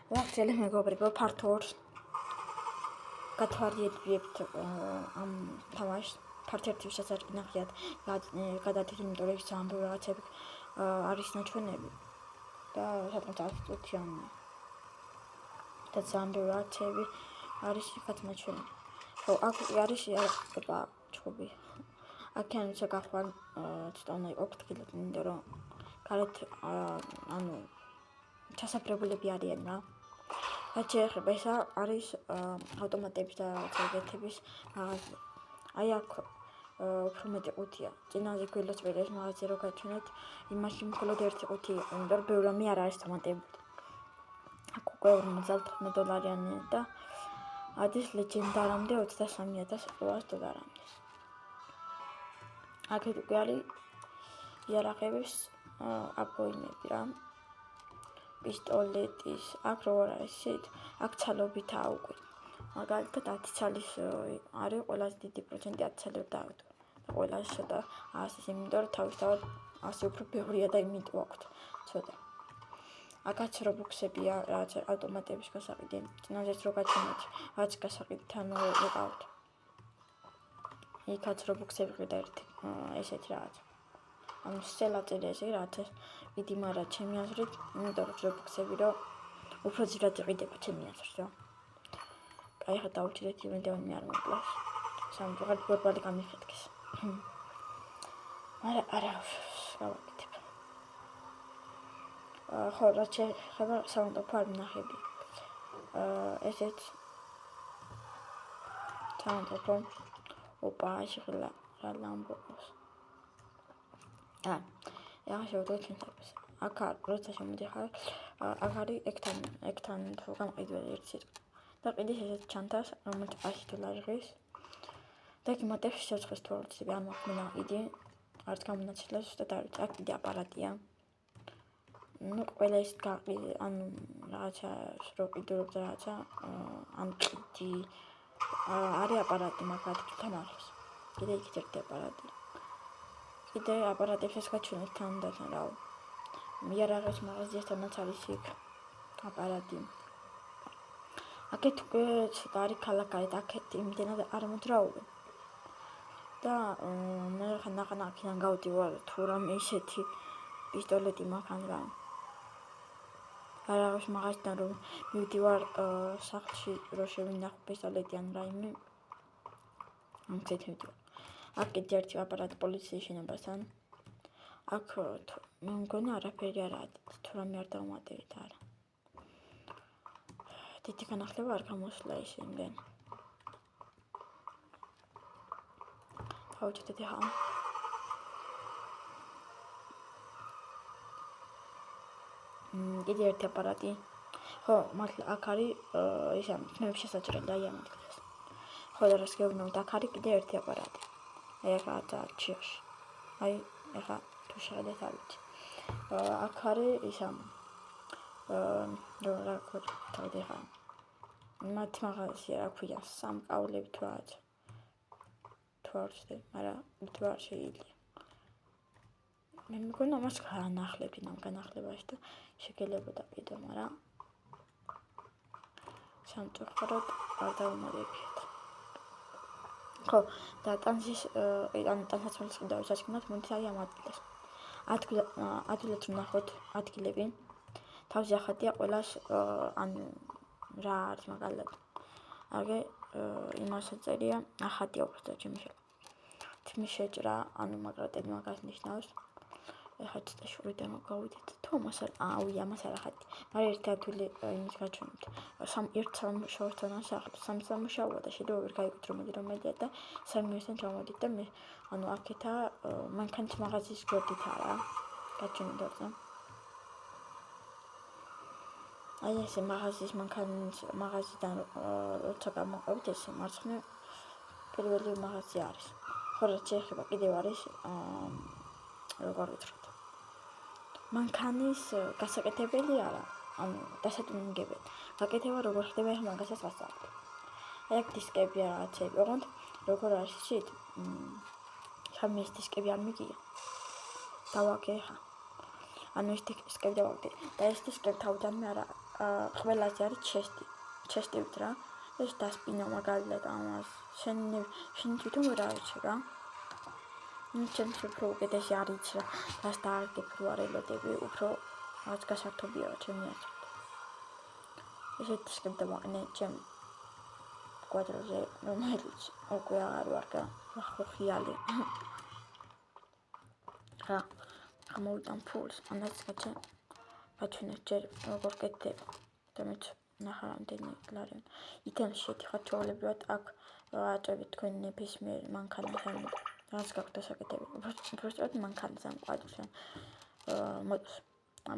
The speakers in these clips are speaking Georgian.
ვახშელი მეგობრებო, part 2-ს გათვალიერებთ ამ თამაშს. part 1-ში შესაძლებლად გადადეთ, იმიტომ რომ ძალიან ბევრი რაღაცები არის ნაჩვენები და საკმაოდ წუთიანი და ძალიან ბევრი რაღაცები არის იქაც ნაჩვენები. აქ არის ჩხუბი. აქედან შეგახვალ ცოტა ოქთგილად, იმიტომ რომ გარეთ ჩასაფრებულები არიან რა. რაც შეეხება ეს არის ავტომატების და ცალკეთების მაღაზია. აი აქ უფრო მეტი ყუთია. წინაზე გველოსპედი ეს მაღაზია რო გაჩვენეთ, იმაში მხოლოდ ერთი ყუთი იყო, იმიტომ რომ ბევრი რამე არ არის ავტომატებად. აქ უკვე $55 და ადის ლეგენდარამდე $23,800. აქეთ უკვე არის იარაღების აპოინები რა. პისტოლეტის, აქ როგორ არის ისეთ, აქ ცალობითაა უკვე. მაგალითად 10 ცალის არის ყველაზე დიდი პროცენტი 10 ცალებს დააგდო. და ყველაზე ცოტა 100-ის, იმიტომ რომ თავისთავად 100 უფრო ბევრია და იმიტომ აქვთ ცოტა. აქაც რობუქსებია, რაც ავტომატების გასაყიდე. წინაზეც რო გაჩვენეთ, რაც გასაყიდთან ვიყავთ. იქაც რობუქსები ყიდა ერთი ესეთი რაღაც. ანუ სელაწერი ესე რაც ვიდი, მაგრამ ჩემი აზრით, იმიტომ რომ რობუქსები რო უფრო ძირად იყიდება ჩემი აზრით რა. კაი, ხა დავუჭირეთ იმედავენ მე არ მოკლას. სამწუხაროდ ვერბალი გამიხეთქეს. მაგრამ არა გავაკეთებ. ხო, რაც შეეხება საუნდტრეკს არ ვნახები. ესეც საუნდტრეკს ოპა შეიძლება რა ლამბოს. ახლა შევდოთ ჩვენთვის. აქ როცა შემოდიხარ, აქ არის ეგთან თუ გამყიდველი ერთი სიტყვა. და ყიდის ესეთ ჩანთას, რომელიც $100 ღირს. და იმატებს სიცოცხლის თუ არ ვცდები, ან მაქვს მინაყიდი, არც გამონაცილებს, ზუსტად არ ვიცი, აქ კიდე აპარატია. ყველა ის გაყიდე, ანუ რაღაცა რო ყიდულობ და რაღაცა, ან კიდე არის აპარატი, მაგრამ ადგილთან ახლოს. კიდე იქით ერთი აპარატია. კიდე აპარატებს ეს გაჩვენეთ თანდათან რა. იარაღის მაღაზიასთანაც არის იქ აპარატი. აქეთ უკვე ცოტა არის ქალაქი, აქეთ იმდენად არ მოძრაობენ. და მე ხან ნახან გავდივარ თუ რამე ისეთი პისტოლეტი მაქვს ან რა. იარაღის მაღაზიიდან რომ მივდივარ სახლში რო შევინახო პისტოლეტი ან რაიმე, ამცეთ მივდივარ. აქ კიდე ერთი აპარატი პოლიციის შენობასთან. აქ მე მგონი არაფერი არაა, თუ რამე არ დავუმატებით არა. დიდი განახლება არ გამოსულა ის იმდენ. დავუჭირდეთ ახლა. კიდე ერთი აპარატი. ხო, მართლა აქ არის ისა ფნები შესაძლებელი აი ამ ადგილას. ხო, და რას გეუბნებოდ, აქ არის კიდე ერთი აპარატი. აი ახლა ჩიხში. აი ახლა თუ შეხედეთ არ ვიცი. აქ არის ისა რა ქვია ხა. მათი მაღაზია რა ქვია, სამკაულები თუ რაღაც. თუ არ ვცდები, მაგრამ თუ არ შეიძლება. მე მგონი ამას განახლებდი განახლებაში და შეგელებოდა კიდე, მაგრამ სამწუხაროდ არ დავუმატებიათ. ხო, და ტანსის ტანსაცმლის ყიდავის საქმეც მოდი აი ამ ადგილას. ადგილად ვნახოთ ადგილები. თავზე ახადია ყველას ანუ რა არის მაგალითად. აგე იმას წერია ახადია უბრალოდ ჩემი შეჭრა, ანუ მაგრატები მაგას ნიშნავს. ეხლა ცოტა შორიდან გავიდეთ. თუ ამას ამას არ ახადი. მაგრამ ერთი ადგილი იმის გაჩვენებთ. ერთ სამუშაოსთან ასახლებს, სამი სამუშაოა და შეიძლება ვერ გაიგოთ რომელია და სამიოსთან ჩავმოდით და მე ანუ აქეთა მანქანის მაღაზიის გვერდითაა რა. გაჩვენებთ. აი ესე მაღაზიის მანქანის მაღაზიიდან როცა გამოყვებით ეს მარცხნივ პირველი მაღაზია არის. ხო, რაც შეეხება კიდევ არის როგორ ვთქვათ. მანქანის გასაკეთებელი არა, ანუ დასატუნინგებელი. გაკეთება როგორ ხდება ახლა მაგასაც ვასწავლებ. აი აქ დისკები რაღაცები, ოღონდ როგორ არის იცით? სამი ეს დისკები არ მიგია. დავაგე ხა. ანუ ეს დისკები დავაგე და ეს დისკები თავიდანვე არა ყველაზე არის ჩესტივით რა. ეს დასპინო მაგალითად ამას შენ თვითონ ვერ არიჩე რა. ჩემს უფრო უკეთესი არის რა. რას დაარდებ რო არ ელოდები, უფრო რაც გასართობია ჩემი აზრით. ესეთ სკემდა მაყნე ჩემ კვადროზე რომელიც უკვე აღარ ვარ ხიალი. რა გამოვიდან ფულს, ანაც გაჩვენეთ ჯერ როგორ კეთდება და მეც ნახა რამდენი ლარი. იდან შედიხარ ჩვეულებრივად აქ აწვევით თქვენ ნებისმიერ მანქანას ან რაც გაქვთ დასაკეთები. უბრალოდ მანქანას ან კვადრს ან მოტოს.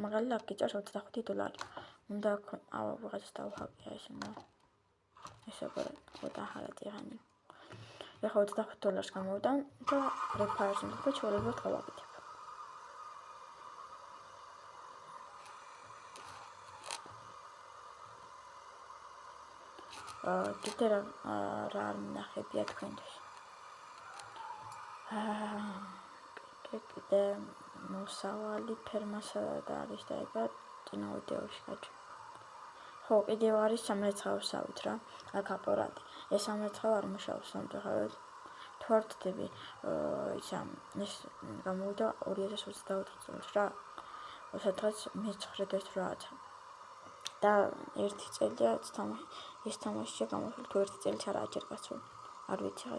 მაგალითად აქ გიჭირს $25. უნდა ვიღაცას დავუხაკია ეს ეს და ახალად იღანი. ეხლა $25 გამოვიდა და რეფერენს უნდა ჩვეულებრივად გავაკეთებ. კიდე რა არ მინახებია თქვენთვის. კიდე მოსავალი ფერმასა და არის და ეგა წინა ვიდეოში გაჩვენ. ხო, კიდევ არის სამრეცხაოსავით რა, აქ აპარატი. ეს სამრეცხაო არ მუშაობს სამწუხაროდ. თუ არ ვთქვი, ეს გამოვიდა 2024 წელს რა. სადღაც მე-9-8 და ერთი წელია ეს თამაში გამოსულ თუ ერთი წელი არა ჯერ გასულ. არ ვიცი რა.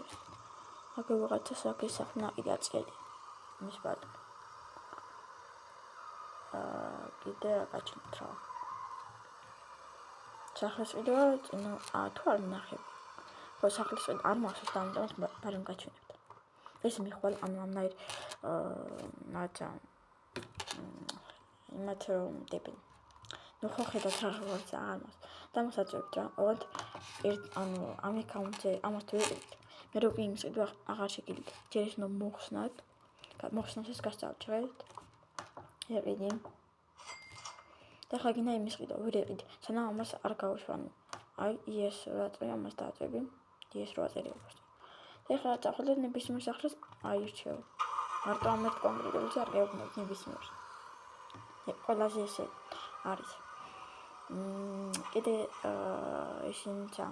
აქ ვიღაცას აქ ესახნა კიდე წელი. მის ბატონს. კიდე რა გაჩნდა რა. სახლის ვიდეო თუ არ მინახებ. ხო, სახლის ვიდეო არ მახსოვს დამტანს ბარემ გაჩვენებთ. ეს მიხვალ ამნაირ რაცა იმათ რომ დებენ. ნუ ხო ხედავთ რა ვარ აღარ მას. და მოსაწვევთ რა. ოღონდ ამ აკაუნტზე ამას თუ ვიყიდით. მე რო კი იმის ვიდეო აღარ შეგიძლიათ. ჯერ ის მოხსნას ეს გასწავლეთ. ეყიდი. და ხა გინდა იმის ვიდეო ვერ ეყიდი. სანამ ამას არ გავუშვან. აი ეს რა წვია ამას დააწები. ეს რა წერია. და ხა წახვიდეთ ნებისმიერ სახლის აირჩევ. მარტო ამ ერთ კონკრეტულზე არ გეუბნებთ ნებისმიერ. ყველაზე ესე არის. კიდე ისინცა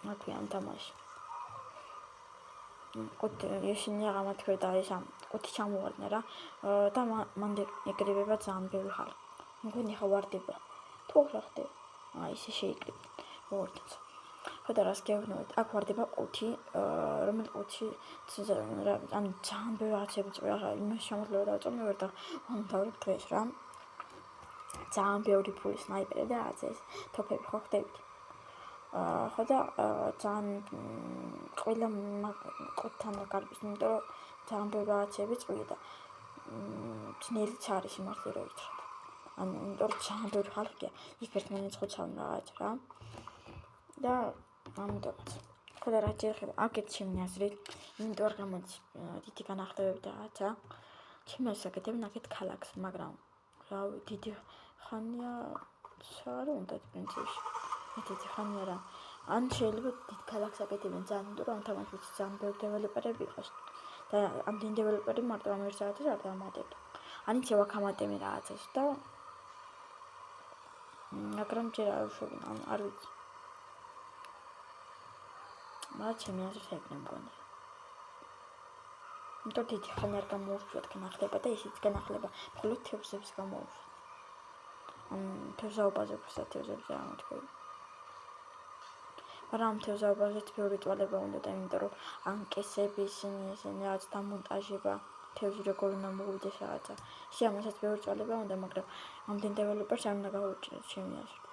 მათიან თამაში. ისინი აღარ თქვენ და ეს ყუთი ჩამოვარდნე რა და მანდ ეკრიბება ძალიან ბევრი ხალხი. მგონი ხა ვარდება. თუ რა ხდება? ისე შეიკრიბა. ორდაც. ხო და რას გეუბნებთ? აქ ვარდება ყუთი, რომელი ყუთი ან ძალიან ბევრი რაღაცები წვია ხა იმას შემოძლება დავწამე ვერ და ამთავრებ დღეს რა. ძალიან ბევრი ფული სნაიპერი და რაღაც ეს თოფები ხო ხდებით. ხო და ძალიან ყველა ყუთთან გარბის, იმიტომ რომ ძალიან ბევრი რაღაცები წვია და ძნელიც არის იმართლე რომ ითხრათ. იმიტომ რომ ძალიან ბევრი ხალხია, იქ ერთმანეთს ხოცავენ რაღაც რა. და ამიტომაც. ხო და რა შეიძლება აქეთ ჩემი აზრით, იმიტომ რომ გამოდის დიდი განახლებები და რაღაცა. ჩემი ასაკეთებენ აქეთ ქალაქს, მაგრამ რა დიდი ხანია არ უნდა პრინციპში. დიდი ხანია რა. ან შეიძლება დიდ ქალაქს აკეთებენ ძალიან, იმიტომ რომ ამ თამაშში ძალიან ბევრი დეველოპერები იყოს. და ამდენი დეველოპერი მარტო ამ ერთ საათს არ დამატებდა. ან იცი ვაკამატები რაღაცას და მაგრამ ჯერ არ ვშობენ, არ ვიცი. მაგრამ ჩემი აზრით ეგრე მგონია. იმიტომ დიდი ხანი არ გამოუშვათ განახლება და ისიც განახლება მხოლოდ თევზებს გამოუშვათ. თევზაობაზე უბრალოდ თევზებზე არ მოთქვი. მაგრამ ამ თევზაობაზეც ბევრი ტვალება უნდა და იმიტომ რომ ანკესები ისინი რაც დამონტაჟება თევზი როგორ უნდა მოვიდეს რაღაცა. ისე ამასაც ბევრი ტვალება უნდა, მაგრამ ამდენ დეველოპერს არ უნდა გავუჭიროთ ჩემი აზრით.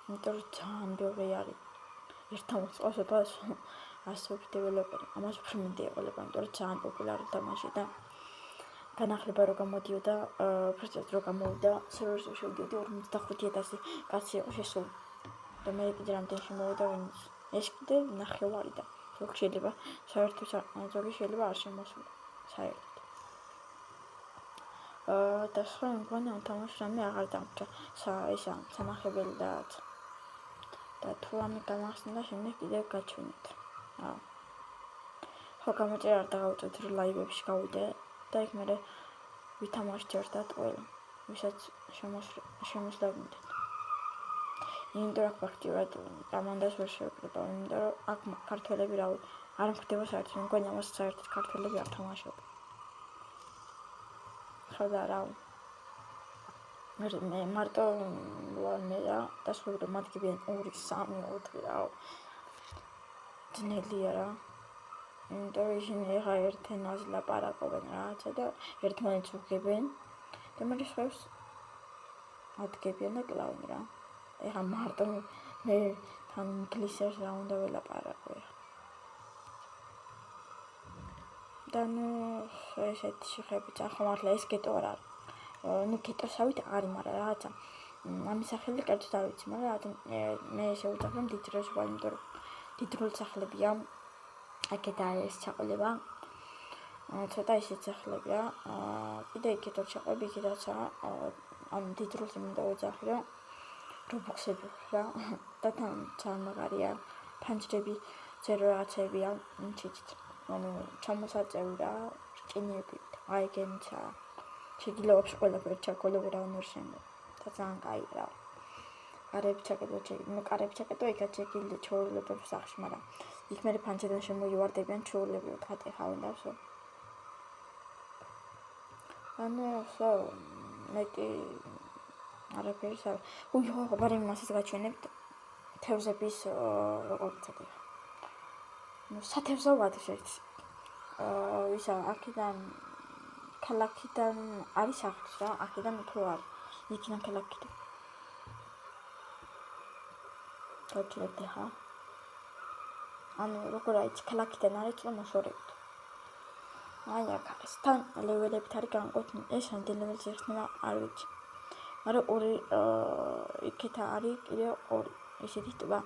იმიტომ რომ ძალიან ბევრი არის. ერთთან მოწყოსებას ასობით დეველოპერი. ამას უფრო მინდა ეყოლება, იმიტომ რომ ძალიან პოპულარული თამაში და განახლება რო გამოდიოდა, უბრალოდ რო გამოვიდა, სერვერზე შევდიოდი 45,000 კაცი იყო შესული. და მე კიდე რამდენში მოვიდა ვინც. ეს კიდე ნახევარი და ზოგი შეიძლება საერთოდ ზოგი შეიძლება არ შემოსულა საერთოდ. და სხვა მგონი ამ თამაშს რამე აღარ დამჭა. ისა სანახებელი და თუ ამი გამახსნა შემდეგ კიდევ გაჩვენეთ. ხო გამოწერა არ დაგავწევთ რომ ლაივებში გავიდე და იქ მე ვითამაშთ ერთად ყველა, ვისაც შემოსდავნდეთ. იმიტომ რომ ფაქტიურად კომანდას ვერ შევკრიბავ, იმიტომ რომ აქ ქართველები რავი არ მხდება საერთოდ, მგონი ამას საერთოდ ქართველები არ თამაშობ. ხოდა რავი. მე მარტო ვარ მე რა, დასრულდა მათგებიან 2, 3, 4 რა. ძნელია რა. იმიტომ რომ ისინი ეხა ერთ ენაზე ლაპარაკობენ რაღაცა და ერთმანეთს უგებენ და მე შეხვს ადგებიან და კლავენ რა. ეხა მარტო მე თან ინგლისურს რა უნდა ველაპარაკო ეხა. და ნუ ესეთი შეხებიც ახლა მართლა ეს გეტო არ არის. ნუ გეტოსავით არის, მაგრამ რაღაცა ამის სახელი კერძოდ არ ვიცი, მაგრამ მე შევუძახებ დიდროს ვარ, იმიტომ რომ დიდროли სახლებია. აქეთ არის ჩაყოლება. ცოტა ისეთ სახლებია. კიდე იქეთ ორ ჩაყოლები იქეთაცა ამ დიდროს მინდა ვეძახი რა. რობოქსები რა და თან ჩამაღარია ფანჯრები ზერო რაღაცებია ჩიტით. ანუ ჩამოსაწევი რა, რკინები, აიგენცა. შეგიძლიათ ყველაფერი ჩაკოლები რა უნდა შემო. და ძალიან კაი რა. კარები ჩაკეტო იქაც შეგიძლიათ ჩაულებებს სახში, მაგრამ იქ მე ფანჯრიდან შემოივარდებიან ჩაულები ხატეხავენ და ვსო. ანუ ვსო მეტი არაფერი სა. ხო, ბარი მასეს გაჩვენებთ თევზების როგორ ვცადე. ნუ სათევზო ვადიშეთ. ისა აქედან ქალაქიდან არის სახში რა, აქედან უფრო არ. იქიდან ქალაქიდან. გაჩვენებთ ხა. ანუ როგორ არის ქალაქიდან არის რომ მოშორებთ. აი აქ არის თან ლეველებით არის განყოფილი. ეს რამდენი ლეველზე ხდება არ ვიცი. მაგრამ ორი იქით არის კიდე 2 ისეთი ტბა.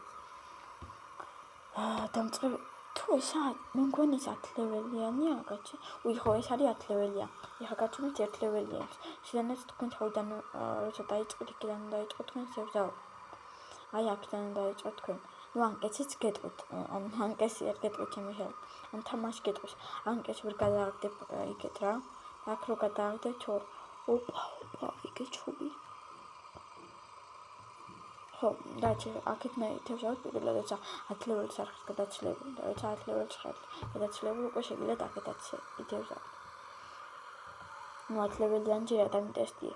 დამწყები თუ ესა მე მგონი 10 ლეველიანია კაცი. ხო ეს არის 10 ლეველია. ეხა გაჩვენეთ 1 ლეველია. შენაც თქვენ თავიდან როცა დაიწყეთ იქიდან დაიწყოთ თქვენ შევზავ. აი აქიდან დაიწყოთ თქვენ. ნუ ანკეციც გეტყვით. ანკესი არ გეტყვით შემიშალ. ან თამაში გეტყვის. ანკეს ვერ გადააგდებ იქეთ რა. აქ რო გადააგდებ ჩორ. ოპა, იქე ჩუბი. ხო, დაჩი აქეთ მე თევზავთ პირველად როცა 10 ლეველს არხს გადაცლებული და როცა 10 ლეველს ხარ გადაცლებული უკვე შეგიძლიათ აქეთაც ითევზავთ. ნუ 10 ლეველიდან ჯერ ადამი ტესტია.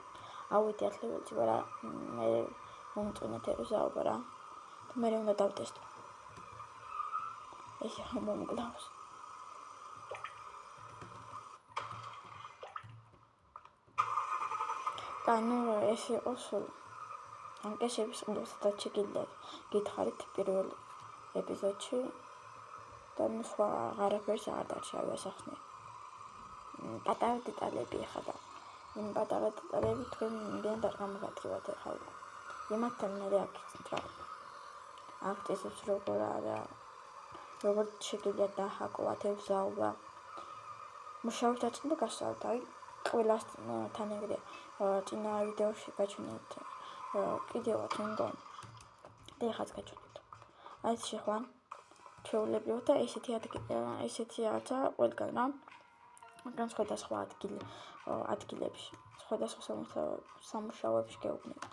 ავიდე 10 ლეველში, მაგრამ მე მომწონეთ თევზაობა რა. და მე უნდა დავტესტო. ეს მომკლავს. და ნუ ეს იყო სულ ანკეშების ყიდვასაც შეგიძლიათ გითხარით პირველ ეპიზოდში და ნუ სხვა აღარაფერს არ დარჩა ვესახნე. პატარა დეტალები ეხა და იმ პატარა დეტალები თქვენ იმდენ არ გამოგატრივათ ეხა. იმათთან მე აქცენტ რა. აქცენტებს როგორ არა როგორც შეგიძლიათ დაჰაკოვათ ევზაობა. მუშაობთ აწყდა გასავთ აი ყველას თან ეგრე წინა ვიდეოში გაჩვენეთ კიდევაც მგონი და ეხაც გაჩვენეთ. აი შეხვან ჩეულებრივ და ესეთი რაღაცა ყველგან რა. მაგრამ სხვადასხვა ადგილებში სხვადასხვა სამუშაოებში გეუბნებთ.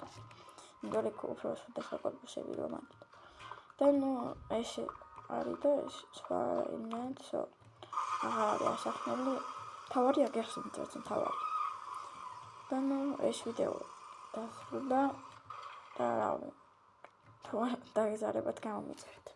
იმიტომ რომ უფრო სხვადასხვა კორპუსები რომ ამბობ. და ნუ ეს არის და ეს სხვა იმენცო აღარ არის ასახნელი. თავარი აგეხსნით ერთ თავარი. და ნუ ეს ვიდეო დასრულდა და რავი თუ დაგეზარებათ გამომიწერეთ.